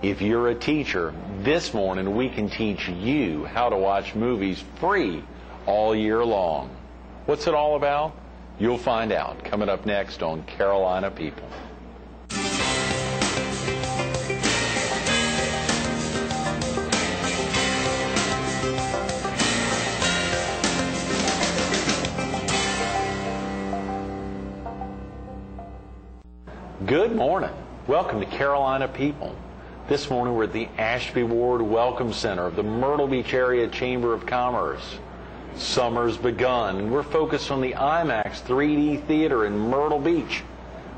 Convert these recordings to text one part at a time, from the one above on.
If you're a teacher, this morning we can teach you how to watch movies free all year long. What's it all about? You'll find out coming up next on Carolina People. Good morning. Welcome to Carolina People. This morning we're at the Ashby Ward Welcome Center of the Myrtle Beach Area Chamber of Commerce. Summer's begun, and we're focused on the IMAX 3D Theater in Myrtle Beach.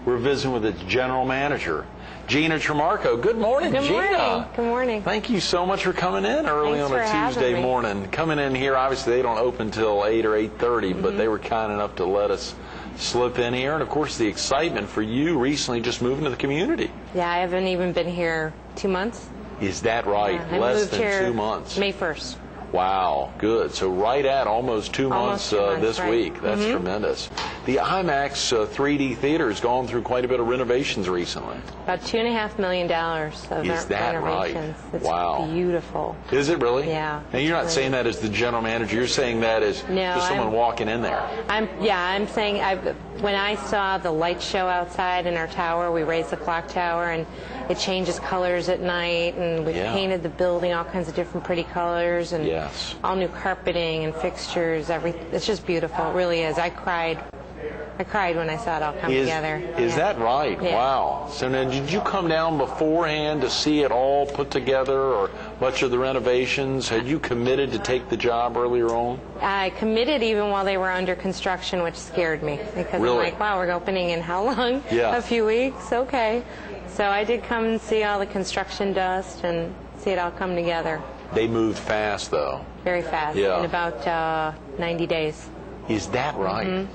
We're visiting with its general manager, Gina Trimarco. Good morning, Gina. Good morning. Good morning. Thank you so much for coming in early on a Tuesday morning. Coming in here, obviously they don't open till 8 or 8:30, but they were kind enough to let us slip in here. And of course the excitement for you recently just moving to the community. Yeah, I haven't even been here 2 months. Is that right? Yeah, Less than 2 months. May 1st. Wow, good. So right at almost two months this week. That's tremendous. The IMAX 3D Theater has gone through quite a bit of renovations recently. About $2.5 million of Is that renovations. right? It's wow. beautiful. Is it really? Yeah. And you're not saying that as the general manager. You're saying that as just someone walking in there. I'm saying when I saw the light show outside in our tower, we raised the clock tower, and it changes colors at night, and we painted the building all kinds of different pretty colors, and all new carpeting and fixtures. It's just beautiful. It really is. I cried when I saw it all come together. Is that right? Yeah. Wow. So now, did you come down beforehand to see it all put together, or much of the renovations? Had you committed to take the job earlier on? I committed even while they were under construction, which scared me, because I'm like, wow, we're opening in how long? A few weeks? Okay. So I did come and see all the construction dust and see it all come together. They moved fast, though. Very fast. In about 90 days. Is that right?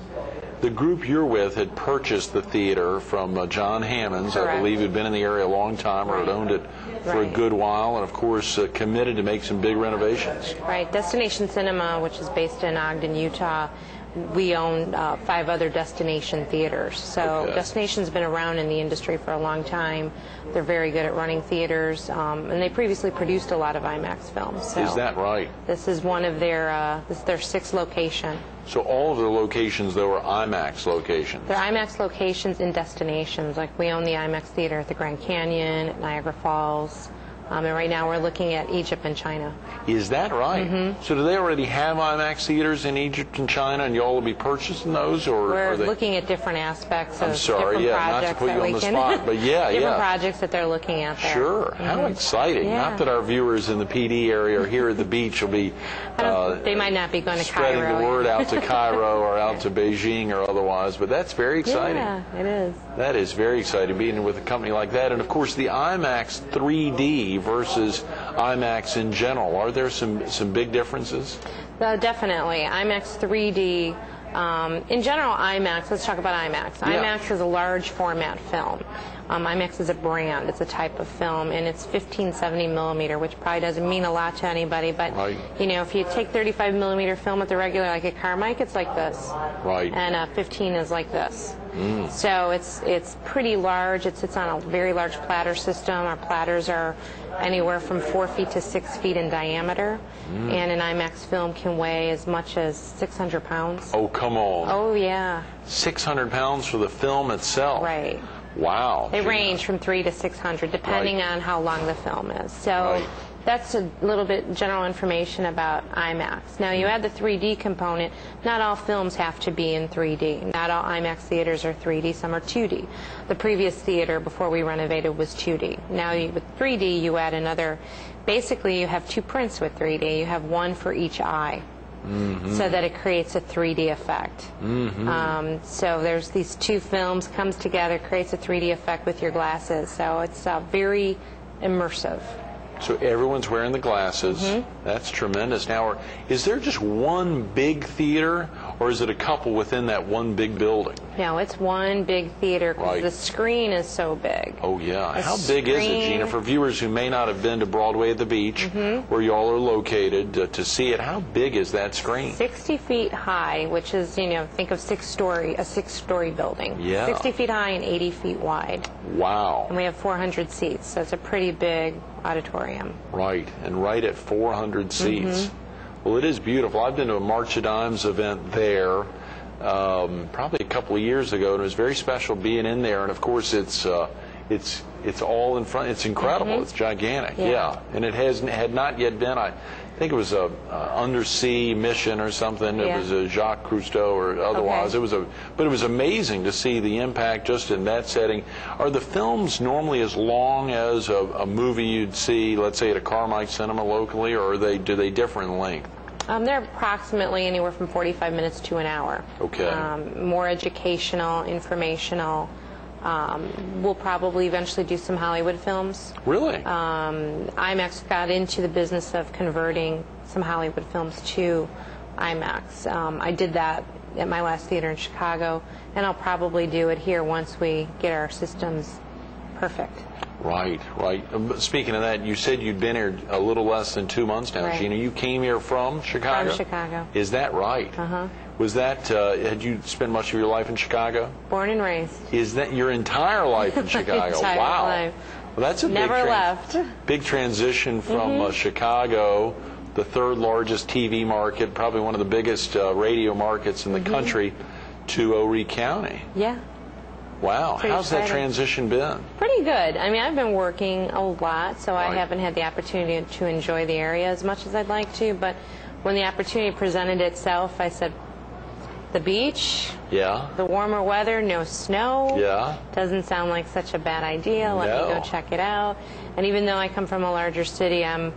The group you're with had purchased the theater from John Hammonds, I believe, who'd been in the area a long time or had owned it for a good while, and of course committed to make some big renovations. Right. Destination Cinema, which is based in Ogden, Utah, we own 5 other Destination theaters. So Destination's been around in the industry for a long time. They're very good at running theaters, and they previously produced a lot of IMAX films. So is that right? This is one of their, this is their 6th location. So all of their locations, though, are IMAX locations? They're IMAX locations in destinations. Like we own the IMAX theater at the Grand Canyon, at Niagara Falls. And right now we're looking at Egypt and China. Is that right? So do they already have IMAX theaters in Egypt and China, and you all will be purchasing those, or we're looking at different aspects of different projects not to put you on the spot, but different projects that they're looking at there. Sure. How exciting! Not that our viewers in the PD area or here at the beach will be they might not be going to spreading Cairo. the word out to Cairo or out to Beijing or otherwise, but that's very exciting. Yeah, it is. That is very exciting, being with a company like that. And of course the IMAX 3D versus IMAX in general. Are there some big differences? Definitely. IMAX 3D, in general IMAX, let's talk about IMAX. IMAX is a large format film. IMAX is a brand, it's a type of film, and it's 1570 millimeter, which probably doesn't mean a lot to anybody, but you know, if you take 35 millimeter film at the regular, like a car mic, it's like this. And 15 is like this. So it's pretty large. It sits on a very large platter system. Our platters are anywhere from 4 feet to 6 feet in diameter, and an IMAX film can weigh as much as 600 pounds. Oh, come on. Oh, yeah. 600 pounds for the film itself? Right. Wow. They range from 300 to 600, depending on how long the film is. So that's a little bit general information about IMAX. Now, you add the 3D component. Not all films have to be in 3D. Not all IMAX theaters are 3D. Some are 2D. The previous theater, before we renovated, was 2D. Now, with 3D, you add another. Basically, you have 2 prints with 3D. You have one for each eye. So that it creates a 3D effect. So there's these 2 films, comes together, creates a 3D effect with your glasses. So it's very immersive. So everyone's wearing the glasses. That's tremendous. Now, is there just one big theater, or is it a couple within that one big building? No, it's one big theater because Right. the screen is so big. Oh, yeah. The How big is it, screen- Gina? For viewers who may not have been to Broadway at the Beach, where y'all are located, to see it, how big is that screen? 60 feet high, which is, you know, think of a six-story building. Yeah. 60 feet high and 80 feet wide. Wow. And we have 400 seats, so it's a pretty big auditorium. Right, and right at 400 seats. Well, it is beautiful. I've been to a March of Dimes event there probably a couple of years ago, and it was very special being in there. And of course, it's all in front. It's incredible. It's gigantic. Yeah. And it had not yet been. I think it was a undersea mission or something. It was a Jacques Cousteau or otherwise. Okay. But it was amazing to see the impact just in that setting. Are the films normally as long as a movie you'd see, let's say, at a Carmike cinema locally, or do they differ in length? They're approximately anywhere from 45 minutes to an hour. Okay. More educational, informational. We'll probably eventually do some Hollywood films. Really? IMAX got into the business of converting some Hollywood films to IMAX. I did that at my last theater in Chicago, and I'll probably do it here once we get our systems perfect. Right, right. Speaking of that, you said you'd been here a little less than 2 months now, Right. Gina. You came here from Chicago? From Chicago. Is that right? Uh-huh. Was that, had you spent much of your life in Chicago? Born and raised. Is that your entire life in Chicago? Entire Wow. life. Well, that's a Never left. big transition from Chicago, the third largest TV market, probably one of the biggest radio markets in the country, to Horry County. Yeah. Wow. Pretty How's that exciting. transition been? Pretty good. I mean, I've been working a lot, so I Right. haven't had the opportunity to enjoy the area as much as I'd like to, but when the opportunity presented itself, I said, the beach, Yeah. the warmer weather, no snow. Yeah. Doesn't sound like such a bad idea. Let me No. go check it out. And even though I come from a larger city, I'm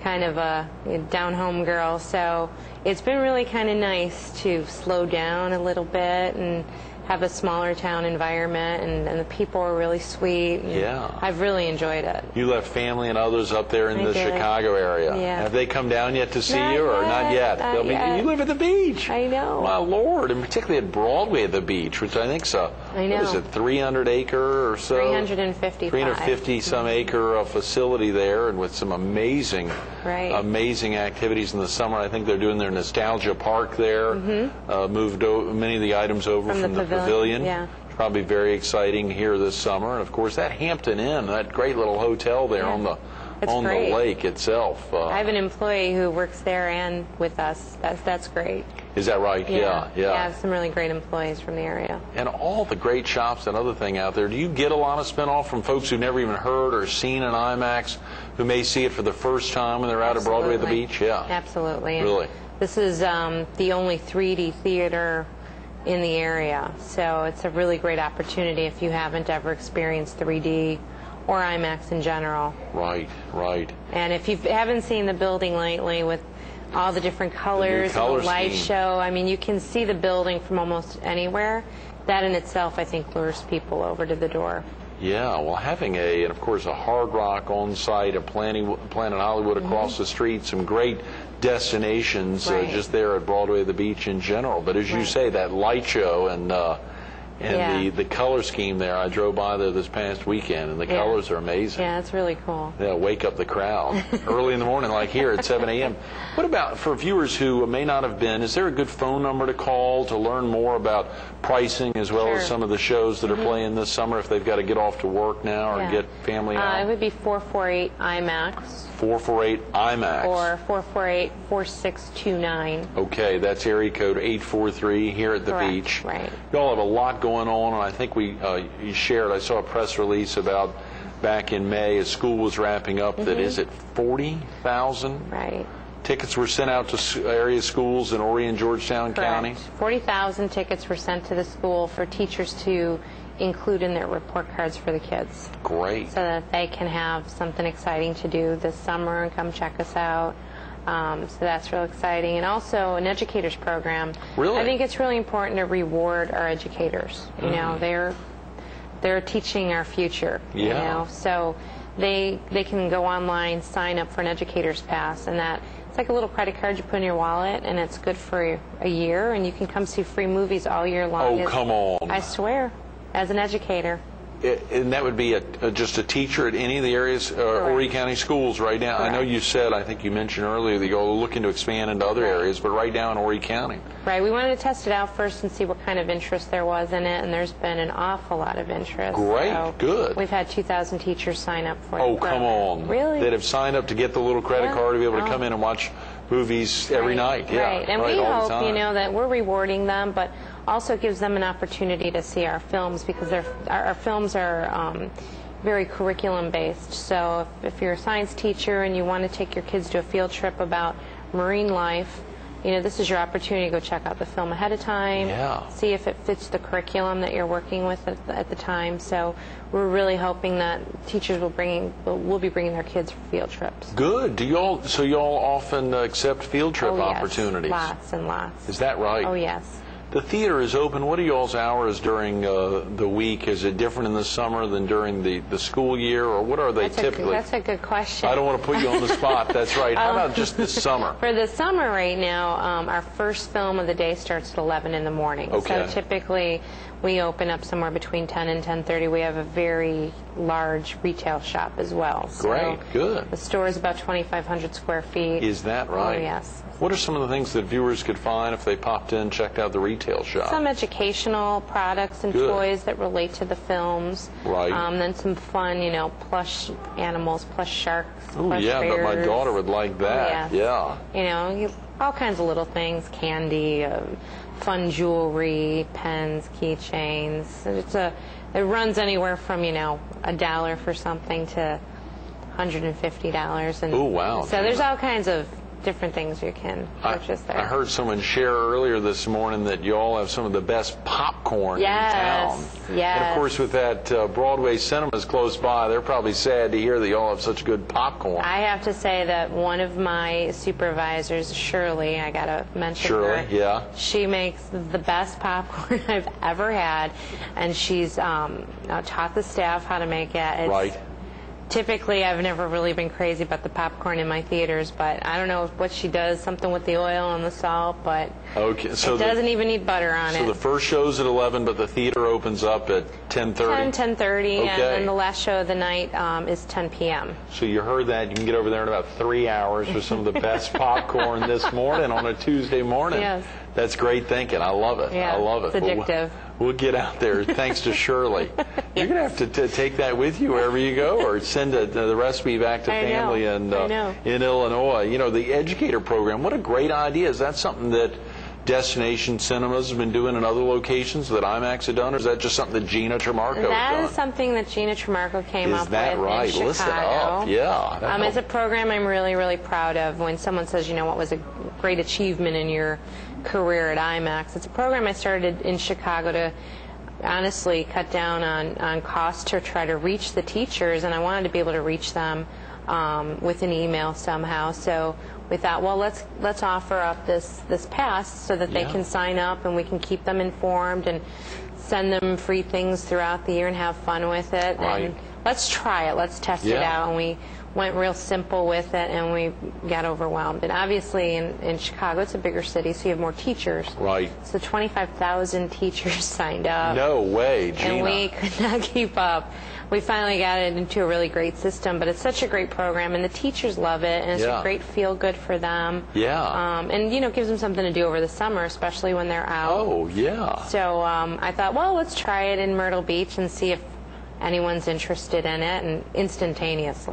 kind of a down-home girl, so it's been really kind of nice to slow down a little bit and have a smaller town environment, and the people are really sweet. And Yeah. I've really enjoyed it. You left family and others up there in I the did. Chicago area. Yeah. Have they come down yet to see Not you, or not yet? yet, not They'll be, yet. you live at the beach. I know. My Lord, and particularly at Broadway at the beach, which I think's a, I know. what is it, 300 acre or so? 355. 350 some acre facility there, and with some amazing, Right. amazing activities in the summer. I think they're doing their nostalgia park there. Moved many of the items over From from the the pavilion. Yeah. Probably very exciting here this summer, and of course that Hampton Inn, that great little hotel there Yeah. on the It's on great. the lake itself. I have an employee who works there and with us. That's great. Is that right? Yeah, I have some really great employees from the area. And all the great shops and other thing out there. Do you get a lot of spinoff from folks who've never even heard or seen an IMAX, who may see it for the first time when they're out at Broadway at the Absolutely. beach? Yeah. Absolutely. Really? This is the only 3D theater in the area, so it's a really great opportunity if you haven't ever experienced 3D or IMAX in general. Right, right. And if you haven't seen the building lately with all the different colors color and the light scheme. show, I mean, you can see the building from almost anywhere. That in itself, I think, lures people over to the door. Yeah, well, having and of course, a Hard Rock on site, a Planet Hollywood across the street, some great destinations Right. just there at Broadway at the beach in general. But as you Right. say, that light show and Yeah. the color scheme there, I drove by there this past weekend, and the Yeah. colors are amazing. Yeah, it's really cool. Yeah, wake up the crowd early in the morning, like here at 7 a.m. What about for viewers who may not have been? Is there a good phone number to call to learn more about pricing as well as Sure. some of the shows that are playing this summer if they've got to get off to work now or Yeah. get family It out? would be 448 IMAX 448 IMAX. or 448-4629. Okay, that's area code 843 here at the Correct, beach. right. Y'all have a lot going on, and I think you shared. I saw a press release about back in May as school was wrapping up that is it 40,000 Right. tickets were sent out to area schools in Horry and Georgetown counties. 40,000 tickets were sent to the school for teachers to include in their report cards for the kids, Great. so that they can have something exciting to do this summer and come check us out. So that's real exciting. And also an educators program. Really? I think it's really important to reward our educators. You know, they're teaching our future. You Yeah. know, so they can go online, sign up for an educators pass, and that It's like a little credit card you put in your wallet, and it's good for a year, and you can come see free movies all year long. Oh, come on. I swear, as an educator. And that would be just a teacher at any of the areas, Horry County schools right now. Correct. I know you said, I think you mentioned earlier, that you're looking to expand into other areas, but right now in Horry County. Right. We wanted to test it out first and see what kind of interest there was in it, and there's been an awful lot of interest. Great. So good. We've had 2,000 teachers sign up for it. Oh, come on. Really? That have signed up to get the little credit card to be able to come in and watch movies every night. Yeah, right. And we all the hope, time. that we're rewarding them, but also gives them an opportunity to see our films, because our films are very curriculum based. So if you're a science teacher and you want to take your kids to a field trip about marine life, this is your opportunity to go check out the film ahead of time, see if it fits the curriculum that you're working with at the time. So we're really hoping that teachers will be bringing their kids for field trips. Good. So y'all often accept field trip opportunities? Lots and lots. Is that right? Oh, yes. The theater is open. What are y'all's hours during the week? Is it different in the summer than during the school year, or what are they typically? That's a good question. I don't want to put you on the spot. That's right. How about just this summer? For the summer right now, our first film of the day starts at 11 in the morning. Okay. So typically we open up somewhere between 10 and 10:30. We have a very large retail shop as well. Great. So good. The store is about 2,500 square feet. Is that right? Oh, yes. What are some of the things that viewers could find if they popped in, checked out the retail shop? Some educational products and toys that relate to the films. Right. Then some fun, plush animals, plush sharks, plush yeah, bears. but my daughter would like that. Oh, yes. Yeah. All kinds of little things, candy, fun jewelry, pens, keychains. It runs anywhere from, $1 for something to $150. Oh, wow. So there's all kinds of different things you can purchase there. I heard someone share earlier this morning that you all have some of the best popcorn in town. Yes. And of course, with that Broadway cinemas close by, they're probably sad to hear that you all have such good popcorn. I have to say that one of my supervisors, Shirley, I gotta mention Shirley, her. yeah. She makes the best popcorn I've ever had, and she's taught the staff how to make it. Right. Typically, I've never really been crazy about the popcorn in my theaters, but I don't know what she does, something with the oil and the salt, but okay, so it doesn't even need butter on it. So the first show's at 11, but the theater opens up at 10:30? 10:30, okay. and then the last show of the night is 10 p.m. So you heard that. You can get over there in about 3 hours for some of the best popcorn this morning on a Tuesday morning. Yes. That's great thinking. I love it. Yeah, I love it. it's addictive. We'll get out there, thanks to Shirley. You're going to have to take that with you wherever you go, or send the recipe back to family in Illinois. The educator program, what a great idea. Is that something that Destination Cinemas has been doing in other locations that IMAX had done, or is that just something that Gina Trimarco has done? That is something that Gina Trimarco came up with. Is that right? In Chicago. Listen up. Yeah. It's a program I'm really, really proud of. When someone says, what was a great achievement in your career at IMAX, it's a program I started in Chicago to honestly cut down on costs to try to reach the teachers, and I wanted to be able to reach them with an email somehow. So we thought, well, let's offer up this pass so that they can sign up and we can keep them informed and send them free things throughout the year and have fun with it. Right. And let's try it. Let's test it out. And we went real simple with it, and we got overwhelmed. And obviously in Chicago, it's a bigger city, so you have more teachers. Right. So 25,000 teachers signed up. No way, Gina. And we could not keep up. We finally got it into a really great system, but it's such a great program, and the teachers love it, and it's a great feel-good for them. Yeah. And, gives them something to do over the summer, especially when they're out. Oh, yeah. So I thought, well, let's try it in Myrtle Beach and see if anyone's interested in it, and instantaneously.